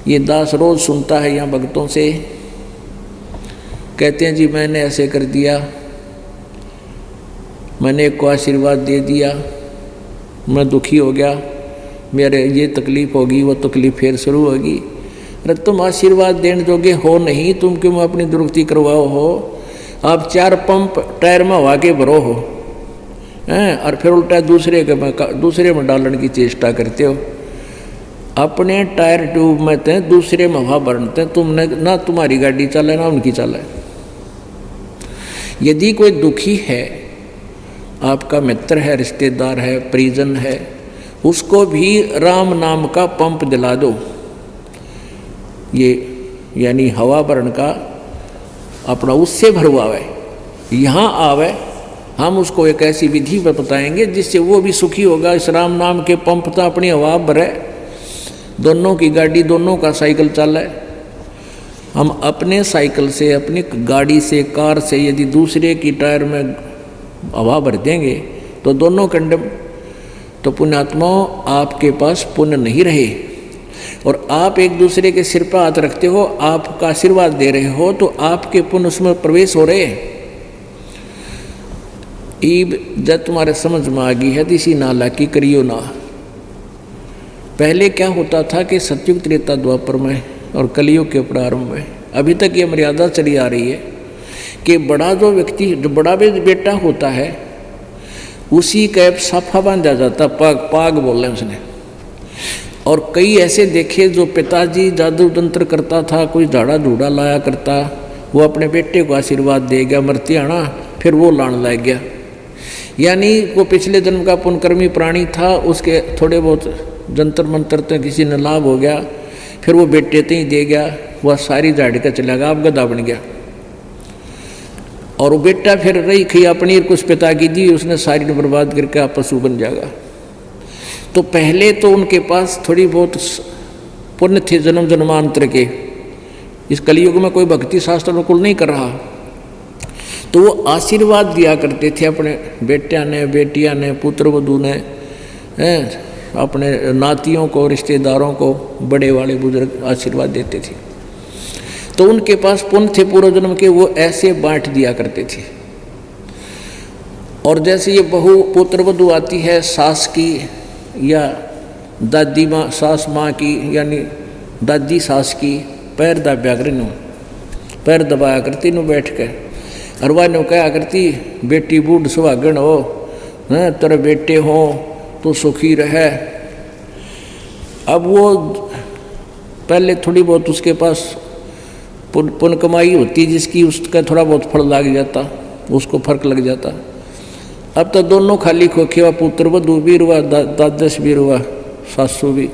ये दास रोज सुनता है यहाँ भक्तों से, कहते हैं जी मैंने ऐसे कर दिया, मैंने एक को आशीर्वाद दे दिया, मैं दुखी हो गया, मेरे ये तकलीफ़ होगी, वो तकलीफ़ फिर शुरू होगी। अरे तुम आशीर्वाद देने जोगे हो नहीं, तुम क्यों अपनी दुरुक्ति करवाओ हो? आप 4 पंप टायर में हवा के भरो हो हैं, और फिर उल्टा दूसरे में डालने की चेष्टा करते हो। अपने टायर ट्यूब में थे, दूसरे में हवा भरते, तुमने ना तुम्हारी गाड़ी चले ना उनकी चले। यदि कोई दुखी है, आपका मित्र है, रिश्तेदार है, परिजन है, उसको भी राम नाम का पंप दिला दो। ये यानी हवा भरण का अपना उससे भरवावे, यहाँ आवे, हम उसको एक ऐसी विधि पर बताएंगे जिससे वो भी सुखी होगा। इस राम नाम के पंप तो अपनी हवा भरे, दोनों की गाड़ी, दोनों का साइकिल चले। हम अपने साइकिल से, अपनी गाड़ी से, कार से यदि दूसरे की टायर में हवा भर देंगे तो दोनों कंडम। तो पुण्यात्माओं, आपके पास पुण्य नहीं रहे और आप एक दूसरे के सिर पर हाथ रखते हो, आपका आशीर्वाद दे रहे हो, तो आपके पुण्य उसमें प्रवेश हो रहे हैं। ईब जब तुम्हारे समझ में आ गई है तो इसी नाला की करियो ना। पहले क्या होता था कि सतयुग, त्रेता, द्वापर में और कलियुग के प्रारंभ में अभी तक ये मर्यादा चली आ रही है कि बड़ा जो व्यक्ति, जो बड़ा बेटा होता है, उसी का साफा बांधा जाता, पाग बोल रहे हैं उसने। और कई ऐसे देखे जो पिताजी जादू तंत्र करता था, कोई झाड़ा झूड़ा लाया करता, वो अपने बेटे को आशीर्वाद दे गया, मरती आना, फिर वो लान लग गया। यानी वो पिछले जन्म का पुण्यकर्मी प्राणी था, उसके थोड़े बहुत जंतर मंत्र तो किसी ने लाभ हो गया, फिर वो बेटे तो ही दे गया, वह सारी झाड़ी का चला गया, आप गधा बन गया। और वो बेटा फिर रही खिया पनीर कुछ पिता की दी, उसने सारी बर्बाद करके आप पशु बन जाएगा। तो पहले तो उनके पास थोड़ी बहुत पुण्य थे जन्म जन्मांतर के। इस कलयुग में कोई भक्ति शास्त्र बिल्कुल नहीं कर रहा, तो वो आशीर्वाद दिया करते थे अपने बेटियां ने, बेटियां ने, पुत्र वधू ने, अपने नातियों को, रिश्तेदारों को, बड़े वाले बुजुर्ग आशीर्वाद देते थे। तो उनके पास पुण्य थे पूर्व जन्म के, वो ऐसे बांट दिया करते थे। और जैसे ये बहू पुत्र वधू आती है, सास की या दादी माँ, सास माँ की यानी दादी सास की, पैर दबाया कर, पैर दबाया करती नु बैठ के, और वह नु कहा करती, बेटी बूढ़ सुहागन हो, तेरे बेटे हो तो सुखी रहे। अब वो पहले थोड़ी बहुत उसके पास पुण्य कमाई होती जिसकी, उसका थोड़ा बहुत फल लग जाता, उसको फर्क लग जाता। अब तो दोनों खाली खोखे हुआ, पुत्र वधू भी रुआ, दादस भी रुआ, सासू भी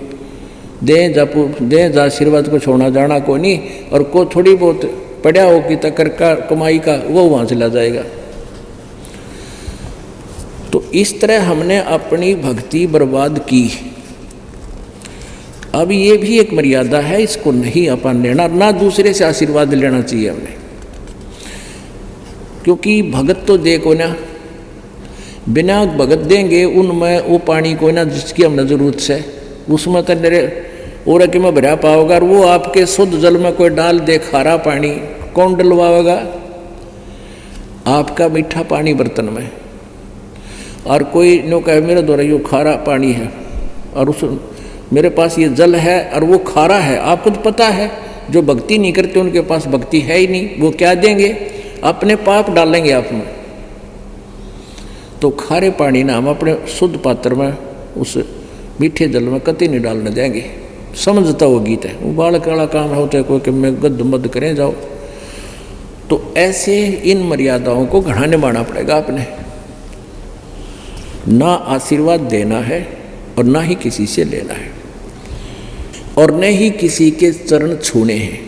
दे जा आशीर्वाद को छोड़ना जाना को नहीं, और को थोड़ी बहुत पड़ा हो कि तकर का कमाई का वो वहाँ चला जाएगा। तो इस तरह हमने अपनी भक्ति बर्बाद की। अब ये भी एक मर्यादा है, इसको नहीं अपन लेना, ना दूसरे से आशीर्वाद लेना चाहिए हमने। क्योंकि भगत तो देखो ना, बिना भगत देंगे उनमें वो पानी को ना जिसकी हमने जरूरत है, उसमें तो मेरे और कि मैं भरा पाओगा। और वो आपके शुद्ध जल में कोई डाल दे खारा पानी, कौन डलवाएगा? आपका मीठा पानी बर्तन में, और कोई नो कहे मेरे द्वारा ये खारा पानी है, और उस मेरे पास ये जल है और वो खारा है। आपको तो पता है, जो भक्ति नहीं करते उनके पास भक्ति है ही नहीं, वो क्या देंगे? अपने पाप डालेंगे आप में। तो खारे पानी ना हम अपने शुद्ध पात्र में, उस मीठे जल में कतई नहीं डालने देंगे। समझता वो गीत है, वो बाल काला काम होता है कोई कि मैं गद्द मद करें जाओ। तो ऐसे इन मर्यादाओं को घड़ा निभाना पड़ेगा आपने। ना आशीर्वाद देना है और ना ही किसी से लेना है, और न ही किसी के चरण छूने हैं।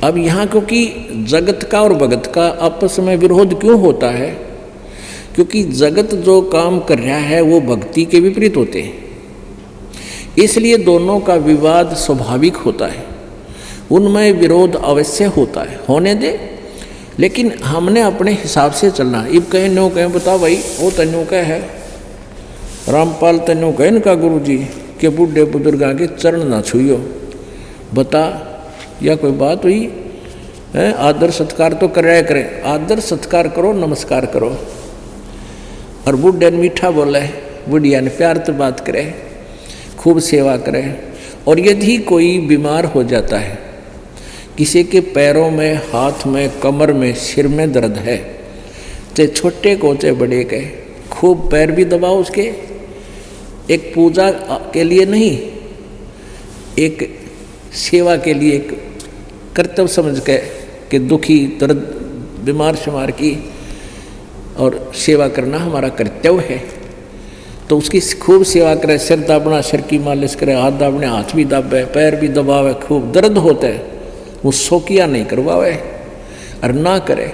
अब यहाँ क्योंकि जगत का और भगत का आपस में विरोध क्यों होता है? क्योंकि जगत जो काम कर रहा है वो भक्ति के विपरीत होते हैं, इसलिए दोनों का विवाद स्वाभाविक होता है, उनमें विरोध अवश्य होता है, होने दे। लेकिन हमने अपने हिसाब से चलना। इब कहें न्यू कहें, बता भाई वो तन्यू कह है, रामपाल तन्यू कहे इनका गुरु जी, कि बूढ़े बुजुर्गा के चरण ना छुइयो। बता, या कोई बात हुई है? आदर सत्कार तो कराया करें, आदर सत्कार करो, नमस्कार करो। और बूढ़े ने मीठा बोले, बुढ़िया ने प्यार तो बात करे, खूब सेवा करे। और यदि कोई बीमार हो जाता है, किसी के पैरों में, हाथ में, कमर में, सिर में दर्द है, चाहे छोटे को चाहे बड़े के, खूब पैर भी दबाओ उसके। एक पूजा के लिए नहीं, एक सेवा के लिए, एक कर्तव्य समझ के कि दुखी दर्द बीमार शुमार की और सेवा करना हमारा कर्तव्य है। तो उसकी खूब सेवा करे, सिर दाबना, सिर की मालिश करे, हाथ दाबने, हाथ भी दाबे, पैर भी दबावे, खूब दर्द होता है, वो शौकिया नहीं करवावे और ना करे।